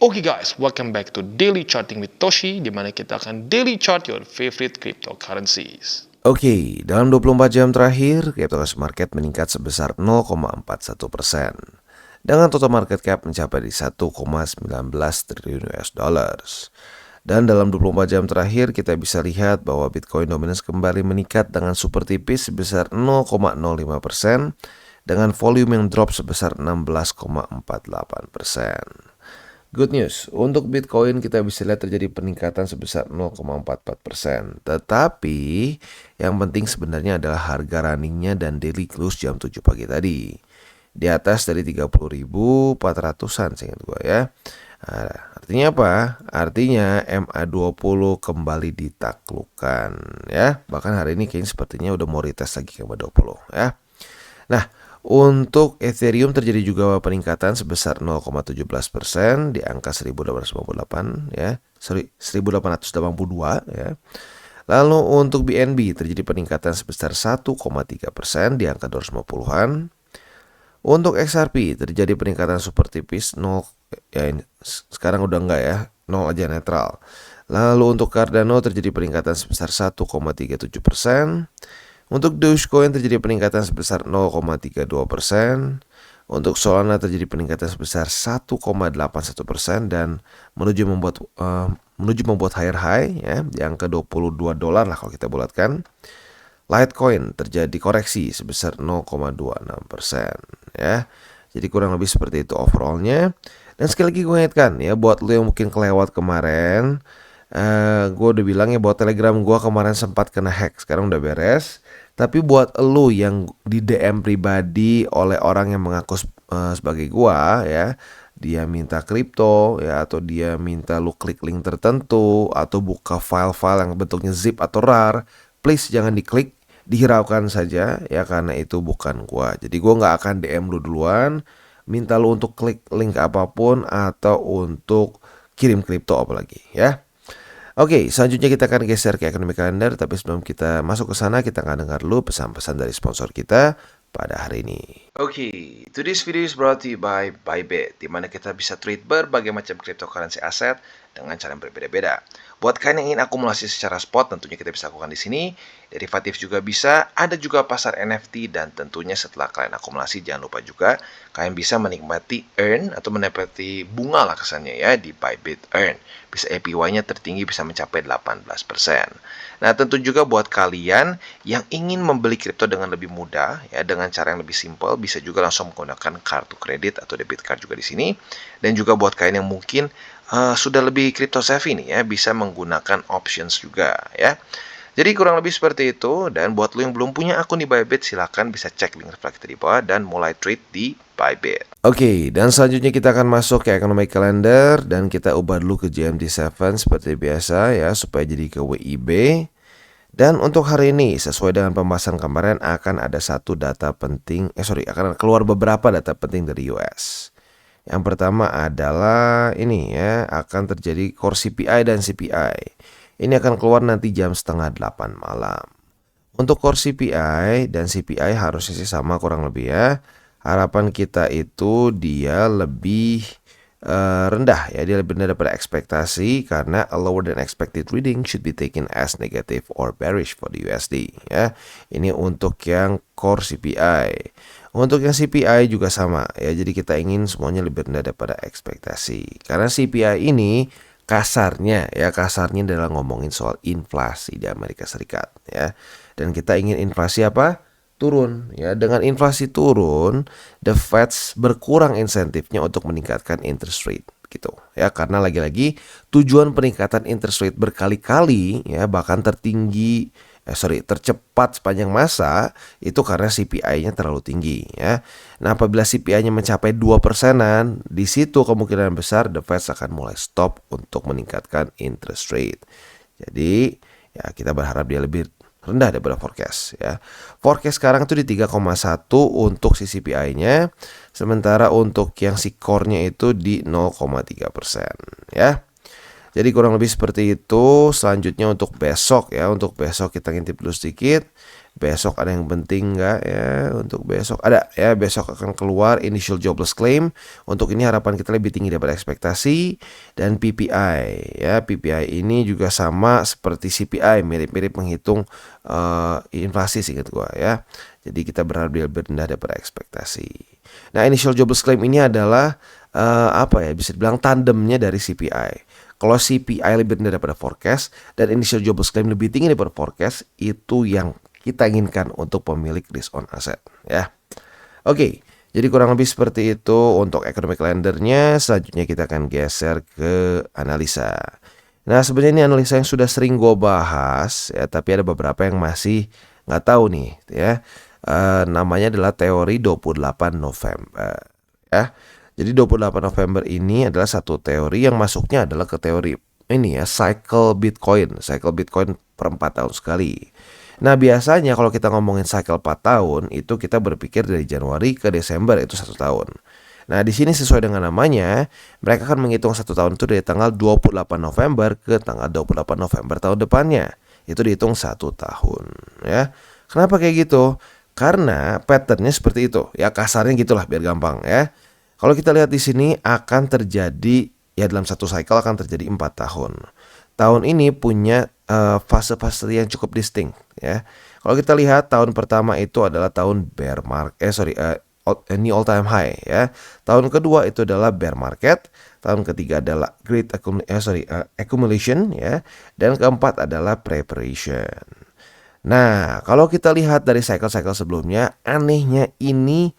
Oke guys, welcome back to Daily Charting with Toshi, di mana kita akan daily chart your favorite cryptocurrencies. Oke, dalam 24 jam terakhir, cryptocurrency market meningkat sebesar 0,41%, dengan total market cap mencapai di 1,19 triliun US dollars. Dan dalam 24 jam terakhir, kita bisa lihat bahwa Bitcoin dominance kembali meningkat dengan super tipis sebesar 0,05%, dengan volume yang drop sebesar 16,48%. Good news, untuk Bitcoin kita bisa lihat terjadi peningkatan sebesar 0,44%. Tetapi yang penting sebenarnya adalah harga runningnya dan daily close jam 7 pagi tadi. Di atas dari 30.400-an seingat gue ya. Nah, artinya apa? Artinya MA20 kembali ditaklukkan ya. Bahkan hari ini kayaknya sepertinya udah mau retest lagi ke MA20 ya. Nah, untuk Ethereum terjadi juga peningkatan sebesar 0,17% di angka 1898 ya. 1882 ya. Lalu untuk BNB terjadi peningkatan sebesar 1,3% di angka 250-an. Untuk XRP terjadi peningkatan super tipis 0 ya, ini sekarang udah enggak ya, 0 aja netral. Lalu untuk Cardano terjadi peningkatan sebesar 1,37%. Untuk Dogecoin terjadi peningkatan sebesar 0,32%. Untuk Solana terjadi peningkatan sebesar 1,81% dan menuju membuat higher high ya, di angka $22 lah kalau kita bulatkan. Litecoin terjadi koreksi sebesar 0,26% ya. Jadi kurang lebih seperti itu overallnya. Dan sekali lagi gue ingatkan ya, buat lo yang mungkin kelewat kemarin, gue udah bilang ya bahwa Telegram gue kemarin sempat kena hack, sekarang udah beres. Tapi buat lo yang di DM pribadi oleh orang yang mengaku sebagai gue ya, dia minta kripto ya, atau dia minta lo klik link tertentu atau buka file-file yang bentuknya zip atau rar, please jangan diklik, dihiraukan saja ya, karena itu bukan gue. Jadi gue nggak akan DM lo duluan, minta lo untuk klik link apapun atau untuk kirim kripto apalagi ya. Oke, selanjutnya kita akan geser ke ekonomi kalender. Tapi sebelum kita masuk ke sana, kita akan dengar dulu pesan-pesan dari sponsor kita pada hari ini. Oke, today's video is brought to you by Bybit, di mana kita bisa trade berbagai macam cryptocurrency aset dengan cara yang berbeda-beda. Buat kalian yang ingin akumulasi secara spot, tentunya kita bisa lakukan di sini. Derivatif juga bisa, ada juga pasar NFT, dan tentunya setelah kalian akumulasi, jangan lupa juga kalian bisa menikmati earn atau menikmati bunga lah kesannya ya di Bybit Earn. Bisa APY-nya tertinggi bisa mencapai 18%. Nah, tentu juga buat kalian yang ingin membeli kripto dengan lebih mudah ya, dengan cara yang lebih simpel, bisa juga langsung menggunakan kartu kredit atau debit card juga di sini. Dan juga buat kalian yang mungkin sudah lebih crypto savvy nih ya, bisa menggunakan options juga ya. Jadi kurang lebih seperti itu. Dan buat lo yang belum punya akun di Bybit, silahkan bisa cek link reflektor di bawah dan mulai trade di Bybit. Oke, dan selanjutnya kita akan masuk ke ekonomi kalender dan kita ubah dulu ke GMT7 seperti biasa ya, supaya jadi ke WIB. Dan untuk hari ini sesuai dengan pembahasan kemarin akan ada akan keluar beberapa data penting dari US. Yang pertama adalah ini ya, akan terjadi core CPI dan CPI. Ini akan keluar nanti jam 7:30 malam. Untuk core CPI dan CPI harusnya sih sama kurang lebih ya. Harapan kita itu dia lebih rendah ya, dia lebih rendah daripada ekspektasi, karena a lower than expected reading should be taken as negative or bearish for the USD ya. Ini untuk yang core CPI. Untuk yang CPI juga sama ya, jadi kita ingin semuanya lebih rendah daripada ekspektasi. Karena CPI ini kasarnya adalah ngomongin soal inflasi di Amerika Serikat ya. Dan kita ingin inflasi apa? Turun ya. Dengan inflasi turun, the Fed berkurang insentifnya untuk meningkatkan interest rate gitu ya, karena lagi-lagi tujuan peningkatan interest rate berkali-kali ya, bahkan tercepat sepanjang masa itu karena CPI-nya terlalu tinggi ya. Nah, apabila CPI-nya mencapai 2%-an, di situ kemungkinan besar the Fed akan mulai stop untuk meningkatkan interest rate. Jadi ya, kita berharap dia lebih rendah daripada forecast ya. Forecast sekarang itu di 3,1 untuk si CPI-nya, sementara untuk yang si core-nya itu di 0,3% ya. Jadi kurang lebih seperti itu. Selanjutnya untuk besok ya, untuk besok kita ngintip dulu sedikit. Besok ada yang penting nggak ya? Untuk besok ada ya, besok akan keluar initial jobless claim. Untuk ini harapan kita lebih tinggi daripada ekspektasi. Dan PPI ya, PPI ini juga sama seperti CPI, mirip-mirip menghitung inflasi singkat gua ya. Jadi kita berharap dia lebih rendah daripada ekspektasi. Nah, initial jobless claim ini adalah bisa dibilang tandemnya dari CPI. Kalau CPI lebih rendah daripada forecast dan initial jobless claim lebih tinggi daripada forecast, itu yang kita inginkan untuk pemilik risk on asset ya. Oke, jadi kurang lebih seperti itu untuk economic calendarnya. Selanjutnya kita akan geser ke analisa. Nah, sebenarnya ini analisa yang sudah sering gue bahas ya, tapi ada beberapa yang masih nggak tahu nih ya. Namanya adalah teori 28 November ya. Jadi 28 November ini adalah satu teori yang masuknya adalah ke teori ini ya, cycle Bitcoin per 4 tahun sekali. Nah, biasanya kalau kita ngomongin cycle 4 tahun itu kita berpikir dari Januari ke Desember, itu 1 tahun. Nah, di sini sesuai dengan namanya, mereka akan menghitung 1 tahun itu dari tanggal 28 November ke tanggal 28 November tahun depannya. Itu dihitung 1 tahun ya. Kenapa kayak gitu? Karena patternnya seperti itu. Ya kasarnya gitulah biar gampang ya. Kalau kita lihat di sini akan terjadi ya, dalam satu cycle akan terjadi 4 tahun. Tahun ini punya fase-fase yang cukup distinct ya. Kalau kita lihat tahun pertama itu adalah tahun bear market, ini all time high ya. Tahun kedua itu adalah bear market, tahun ketiga adalah great accumulation ya, dan keempat adalah preparation. Nah, kalau kita lihat dari cycle-cycle sebelumnya, anehnya ini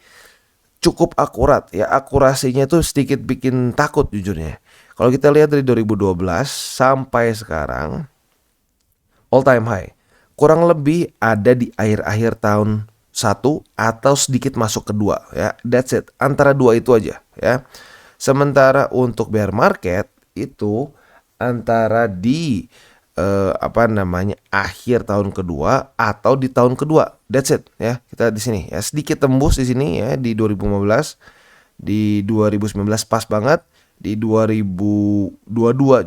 cukup akurat ya, akurasinya tuh sedikit bikin takut jujurnya. Kalau kita lihat dari 2012 sampai sekarang all time high kurang lebih ada di akhir-akhir tahun 1 atau sedikit masuk kedua ya. That's it, antara dua itu aja ya. Sementara untuk bear market itu antara di akhir tahun kedua atau di tahun kedua. That's it ya. Kita di sini ya, sedikit tembus di sini ya di 2015, di 2019 pas banget, di 2022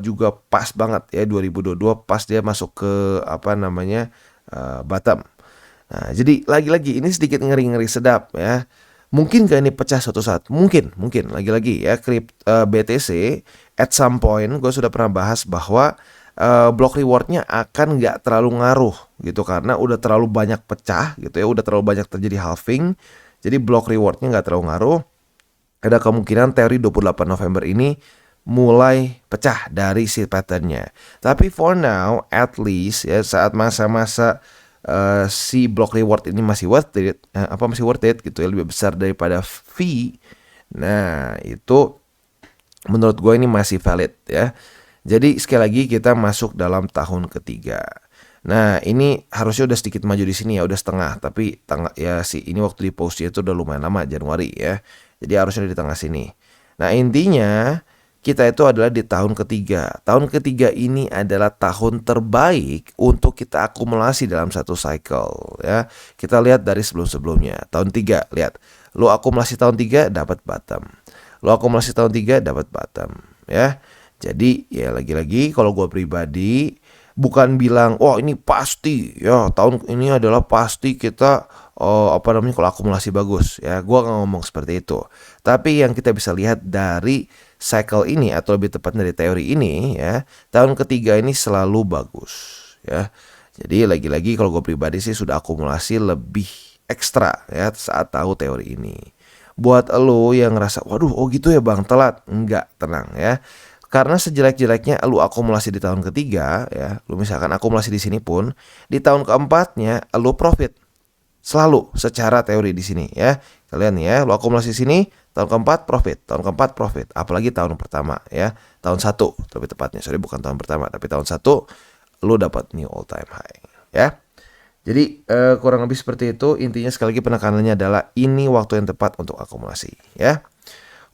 juga pas banget ya, 2022 pas dia masuk ke bottom. Nah, jadi lagi-lagi ini sedikit ngeri-ngeri sedap ya. Mungkin gak ini pecah suatu saat? Mungkin lagi-lagi ya, BTC at some point gue sudah pernah bahas bahwa block rewardnya akan nggak terlalu ngaruh gitu, karena udah terlalu banyak pecah gitu ya, udah terlalu banyak terjadi halving, jadi block rewardnya nggak terlalu ngaruh. Ada kemungkinan teori 28 November ini mulai pecah dari si patternnya. Tapi for now at least ya, saat masa-masa si block reward ini masih worth it gitu ya, lebih besar daripada fee. Nah, itu menurut gue ini masih valid ya. Jadi sekali lagi kita masuk dalam tahun ketiga. Nah, ini harusnya udah sedikit maju di sini ya, udah setengah. Tapi ini waktu di postnya itu udah lumayan lama, Januari ya. Jadi harusnya di tengah sini. Nah, intinya kita itu adalah di tahun ketiga. Tahun ketiga ini adalah tahun terbaik untuk kita akumulasi dalam satu cycle ya. Kita lihat dari sebelum-sebelumnya. Tahun 3, lihat. Lo akumulasi tahun 3 dapat bottom. Lo akumulasi tahun 3 dapat bottom ya. Jadi ya lagi-lagi kalau gue pribadi bukan bilang ini pasti ya, tahun ini adalah pasti kita kalau akumulasi bagus ya. Gue gak ngomong seperti itu. Tapi yang kita bisa lihat dari cycle ini, atau lebih tepat dari teori ini ya, tahun ketiga ini selalu bagus ya. Jadi lagi-lagi kalau gue pribadi sih sudah akumulasi lebih ekstra ya saat tahu teori ini. Buat lo yang ngerasa waduh gitu ya bang, telat, enggak, tenang ya. Karena sejelek-jeleknya lu akumulasi di tahun ketiga ya, lu misalkan akumulasi di sini pun, di tahun keempatnya lu profit. Selalu secara teori di sini ya. Kalian ya, lu akumulasi di sini, tahun keempat profit, apalagi tahun pertama ya. Tahun 1 lebih tepatnya. Bukan tahun pertama, tapi tahun 1 lu dapat new all time high ya. Jadi kurang lebih seperti itu. Intinya sekali lagi penekanannya adalah ini waktu yang tepat untuk akumulasi ya.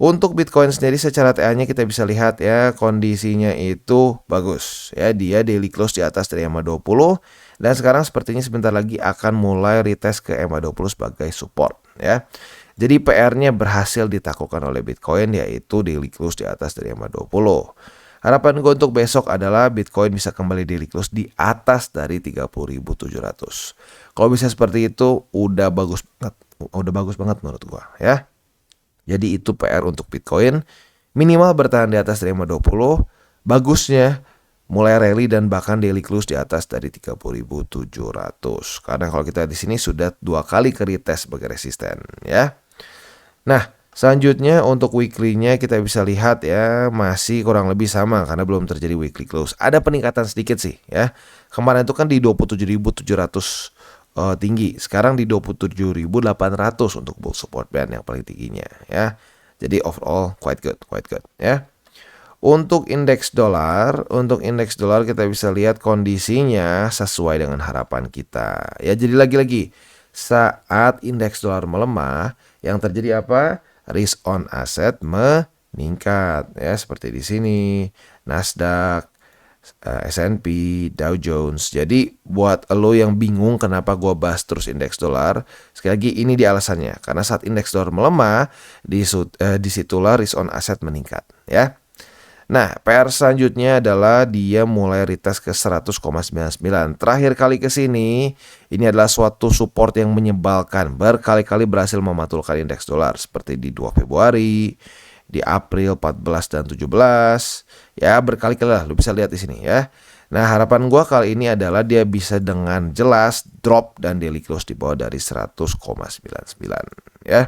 Untuk Bitcoin sendiri secara TA-nya kita bisa lihat ya, kondisinya itu bagus ya. Dia daily close di atas dari EMA 20 dan sekarang sepertinya sebentar lagi akan mulai retest ke EMA 20 sebagai support ya. Jadi PR-nya berhasil ditaklukkan oleh Bitcoin, yaitu daily close di atas dari EMA 20. Harapan gue untuk besok adalah Bitcoin bisa kembali daily close di atas dari 30.700. Kalau bisa seperti itu udah bagus banget menurut gua ya. Jadi itu PR untuk Bitcoin, minimal bertahan di atas dari 520, bagusnya mulai rally dan bahkan daily close di atas dari 30.700. Karena kalau kita di sini sudah 2 kali ke retest sebagai resisten ya. Nah, selanjutnya untuk weekly-nya kita bisa lihat ya masih kurang lebih sama karena belum terjadi weekly close. Ada peningkatan sedikit sih ya. Kemarin itu kan di 27.700 tinggi. Sekarang di 27.800 untuk bull support band yang paling tingginya ya. Jadi overall quite good ya. Untuk indeks dolar kita bisa lihat kondisinya sesuai dengan harapan kita. Ya, jadi lagi-lagi saat indeks dolar melemah, yang terjadi apa? Risk on asset meningkat ya, seperti di sini, Nasdaq, S&P, Dow Jones. Jadi buat lo yang bingung kenapa gua bahas terus indeks dolar, sekali lagi ini dia alasannya. Karena saat indeks dolar melemah, disitulah risk on asset meningkat ya. Nah, PR selanjutnya adalah dia mulai retest ke 100,99. Terakhir kali ke sini, ini adalah suatu support yang menyebalkan. Berkali-kali berhasil mematulkan indeks dolar seperti di 2 Februari, di April 14 dan 17. Ya, berkali-kali lah lu bisa lihat di sini ya. Nah, harapan gua kali ini adalah dia bisa dengan jelas drop dan daily close di bawah dari 100,99 ya.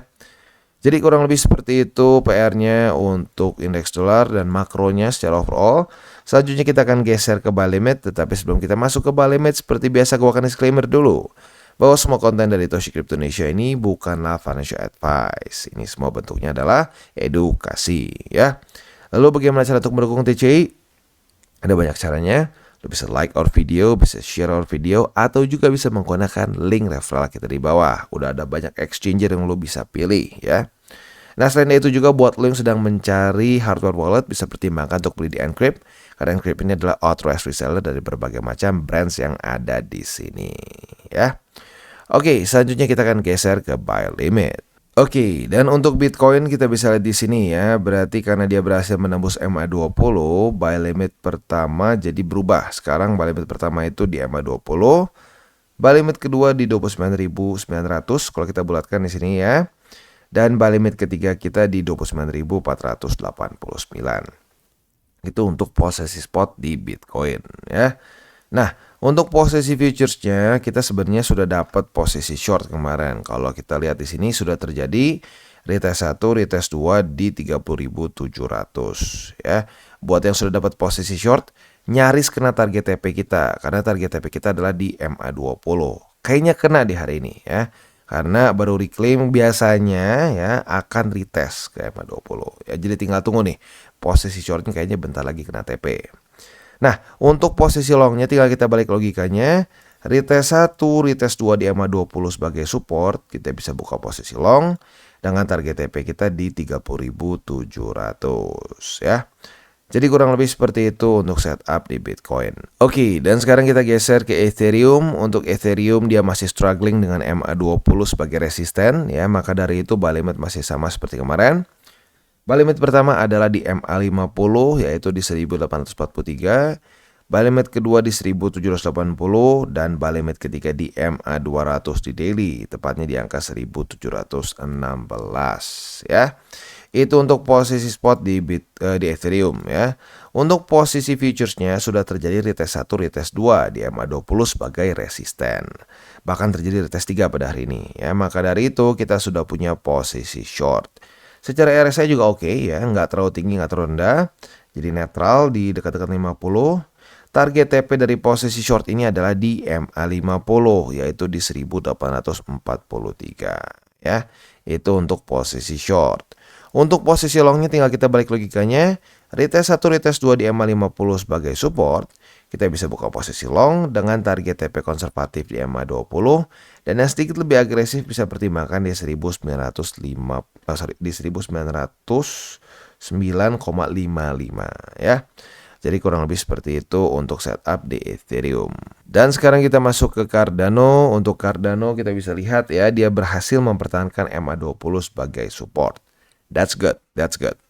Jadi kurang lebih seperti itu PR-nya untuk indeks dolar dan makronya secara overall. Selanjutnya kita akan geser ke buy limit, tetapi sebelum kita masuk ke buy limit seperti biasa gue akan disclaimer dulu bahwa semua konten dari Toshi Crypto Indonesia ini bukanlah financial advice. Ini semua bentuknya adalah edukasi ya. Lalu bagaimana cara untuk mendukung TCI? Ada banyak caranya. Lo bisa like our video, bisa share our video, atau juga bisa menggunakan link referral kita di bawah. Udah ada banyak exchanger yang lo bisa pilih ya. Nah, selain itu juga buat lo yang sedang mencari hardware wallet, bisa pertimbangkan untuk beli di Encrypt. Karena Encrypt ini adalah authorized reseller dari berbagai macam brands yang ada di sini ya. Oke, selanjutnya kita akan geser ke buy limit. Oke, dan untuk Bitcoin kita bisa lihat di sini ya. Berarti karena dia berhasil menembus MA20, buy limit pertama jadi berubah. Sekarang buy limit pertama itu di MA20. Buy limit kedua di 29.900 kalau kita bulatkan di sini ya. Dan buy limit ketiga kita di 29.489. Itu untuk posisi spot di Bitcoin ya. Nah, untuk posisi futuresnya kita sebenarnya sudah dapat posisi short kemarin. Kalau kita lihat di sini sudah terjadi retest 1, retest 2 di 30.700 ya. Buat yang sudah dapat posisi short, nyaris kena target TP kita karena target TP kita adalah di MA20. Kayaknya kena di hari ini ya. Karena baru reclaim biasanya ya akan retest ke MA20. Ya, jadi tinggal tunggu nih. Posisi shortnya kayaknya bentar lagi kena TP. Nah, untuk posisi longnya tinggal kita balik logikanya. Retest 1, retest 2 di MA20 sebagai support, kita bisa buka posisi long dengan target TP kita di 30.700 ya. Jadi kurang lebih seperti itu untuk setup di Bitcoin. Oke, dan sekarang kita geser ke Ethereum. Untuk Ethereum dia masih struggling dengan MA20 sebagai resisten ya, maka dari itu buy limit masih sama seperti kemarin. Buy limit pertama adalah di MA50 yaitu di 1843. Buy limit kedua di 1780 dan buy limit ketiga di MA200 di daily, tepatnya di angka 1716 ya. Itu untuk posisi spot di Ethereum ya. Untuk posisi futuresnya sudah terjadi retest 1, retest 2 di MA20 sebagai resisten. Bahkan terjadi retest 3 pada hari ini ya. Maka dari itu kita sudah punya posisi short. Secara RSI juga oke ya, nggak terlalu tinggi, nggak terlalu rendah. Jadi netral di dekat-dekat 50. Target TP dari posisi short ini adalah di MA50, yaitu di 1843 ya. Itu untuk posisi short. Untuk posisi longnya tinggal kita balik logikanya. Retest 1, retest 2 di MA50 sebagai support. Kita bisa buka posisi long dengan target TP konservatif di MA20 dan yang sedikit lebih agresif bisa pertimbangkan di 19,55 ya. Jadi kurang lebih seperti itu untuk setup di Ethereum. Dan sekarang kita masuk ke Cardano. Untuk Cardano kita bisa lihat ya, dia berhasil mempertahankan MA20 sebagai support. That's good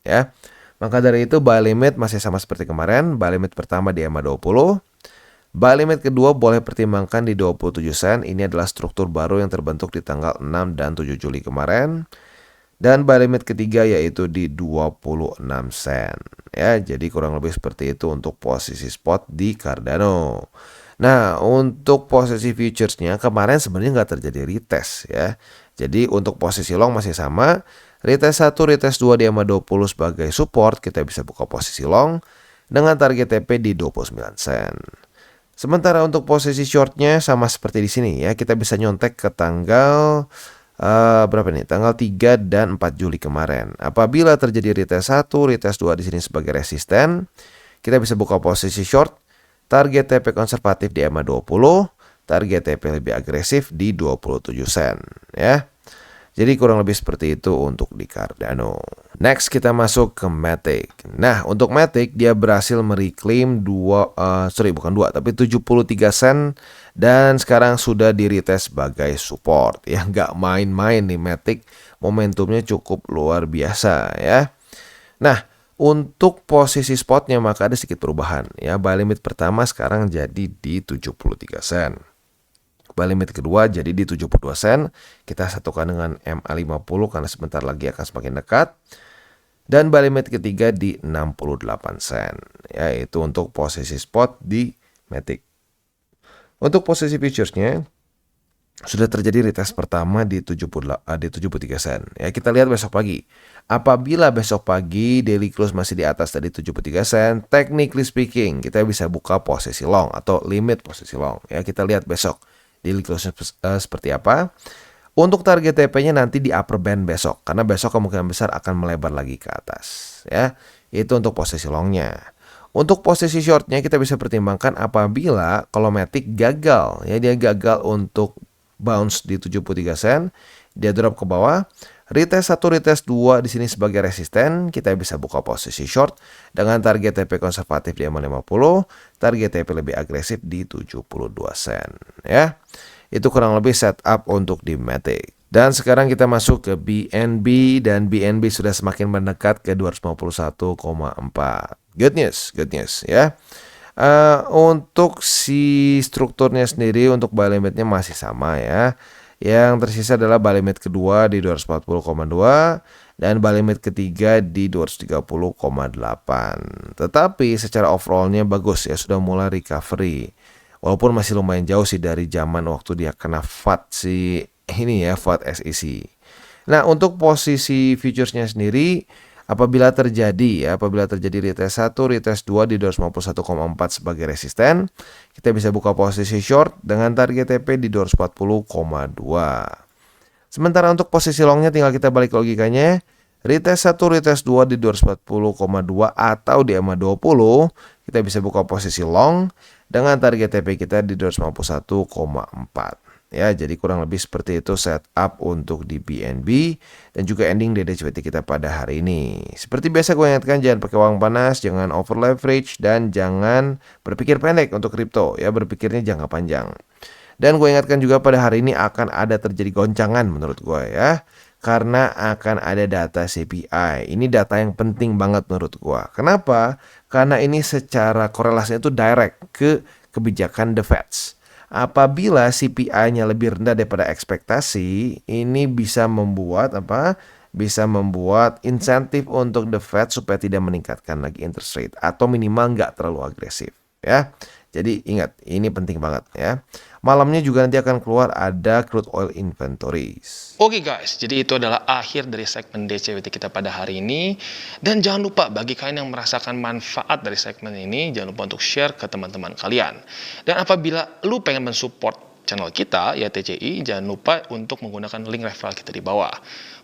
ya. Maka dari itu buy limit masih sama seperti kemarin. Buy limit pertama di EMA 20. Buy limit kedua boleh pertimbangkan di 27 sen. Ini adalah struktur baru yang terbentuk di tanggal 6 dan 7 Juli kemarin. Dan buy limit ketiga yaitu di 26 sen. Ya, jadi kurang lebih seperti itu untuk posisi spot di Cardano. Nah, untuk posisi futuresnya kemarin sebenarnya nggak terjadi retest ya. Jadi untuk posisi long masih sama. Retest 1, retest 2 di EMA 20 sebagai support, kita bisa buka posisi long dengan target TP di 29 sen. Sementara untuk posisi shortnya sama seperti di sini ya, kita bisa nyontek ke tanggal berapa nih? Tanggal 3 dan 4 Juli kemarin. Apabila terjadi retest 1, retest 2 di sini sebagai resisten, kita bisa buka posisi short, target TP konservatif di EMA 20, target TP lebih agresif di 27 sen ya. Jadi kurang lebih seperti itu untuk di Cardano. Next kita masuk ke Matic. Nah, untuk Matic dia berhasil mereclaim 73 sen dan sekarang sudah di retest sebagai support. Ya, nggak main-main nih Matic, momentumnya cukup luar biasa ya. Nah, untuk posisi spotnya maka ada sedikit perubahan ya. Buy limit pertama sekarang jadi di 73 sen. Buy limit kedua jadi di 72 sen. Kita satukan dengan MA50 karena sebentar lagi akan semakin dekat. Dan buy limit ketiga di 68 sen. Ya, itu untuk posisi spot di Matic. Untuk posisi futuresnya sudah terjadi retest pertama di 73 sen. Ya, kita lihat besok pagi. Apabila besok pagi daily close masih di atas dari 73 sen, technically speaking kita bisa buka posisi long atau limit posisi long. Ya, kita lihat besok daily close seperti apa. Untuk target TP-nya nanti di upper band besok, karena besok kemungkinan besar akan melebar lagi ke atas ya. Itu untuk posisi longnya. Untuk posisi shortnya kita bisa pertimbangkan apabila kalau Matic gagal ya, dia gagal untuk bounce di 73 sen, dia drop ke bawah. Retest 1, retest 2 di sini sebagai resisten, kita bisa buka posisi short dengan target TP konservatif di 50, target TP lebih agresif di 72 sen ya. Itu kurang lebih setup untuk di Matic. Dan sekarang kita masuk ke BNB dan BNB sudah semakin mendekat ke 251,4. Good news ya. Untuk si strukturnya sendiri untuk buy limitnya masih sama ya. Yang tersisa adalah buy limit kedua di 240,2 dan buy limit ketiga di 230,8. Tetapi secara overallnya bagus ya, sudah mulai recovery. Walaupun masih lumayan jauh sih dari zaman waktu dia kena FAT si ini ya, FAT SEC. Nah, untuk posisi futuresnya sendiri apabila terjadi retest 1, retest 2 di 251,4 sebagai resisten, kita bisa buka posisi short dengan target TP di 240,2. Sementara untuk posisi longnya tinggal kita balik logikanya, retest 1, retest 2 di 240,2 atau di EMA 20, kita bisa buka posisi long dengan target TP kita di 251,4. Ya, jadi kurang lebih seperti itu setup untuk di BNB dan juga ending DDCVT kita pada hari ini. Seperti biasa gue ingatkan, jangan pakai uang panas, jangan over leverage, dan jangan berpikir pendek untuk kripto ya, berpikirnya jangka panjang. Dan gue ingatkan juga pada hari ini akan ada terjadi goncangan menurut gue ya, karena akan ada data CPI. Ini data yang penting banget menurut gue. Kenapa? Karena ini secara korelasinya itu direct ke kebijakan The Fed. Apabila CPI-nya lebih rendah daripada ekspektasi, ini bisa membuat Bisa membuat insentif untuk The Fed supaya tidak meningkatkan lagi interest rate atau minimal nggak terlalu agresif ya. Jadi ingat, ini penting banget ya. Malamnya juga nanti akan keluar ada crude oil inventories. Oke guys, jadi itu adalah akhir dari segmen DCWT kita pada hari ini. Dan jangan lupa bagi kalian yang merasakan manfaat dari segmen ini, jangan lupa untuk share ke teman-teman kalian. Dan apabila lu pengen mensupport channel kita, ya TCI, jangan lupa untuk menggunakan link referral kita di bawah.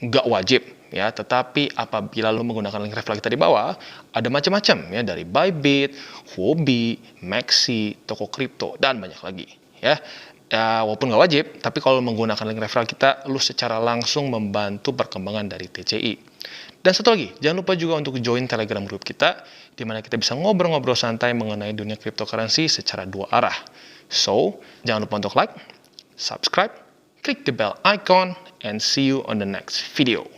Nggak wajib ya, tetapi apabila lu menggunakan link referral kita di bawah, ada macam-macam ya, dari Bybit, Huobi, Maxi, toko kripto, dan banyak lagi ya. Ya, walaupun nggak wajib, tapi kalau menggunakan link referral kita, lu secara langsung membantu perkembangan dari TCI. Dan satu lagi, jangan lupa juga untuk join Telegram group kita, di mana kita bisa ngobrol-ngobrol santai mengenai dunia cryptocurrency secara dua arah. So, jangan lupa untuk like, subscribe, klik the bell icon, and see you on the next video.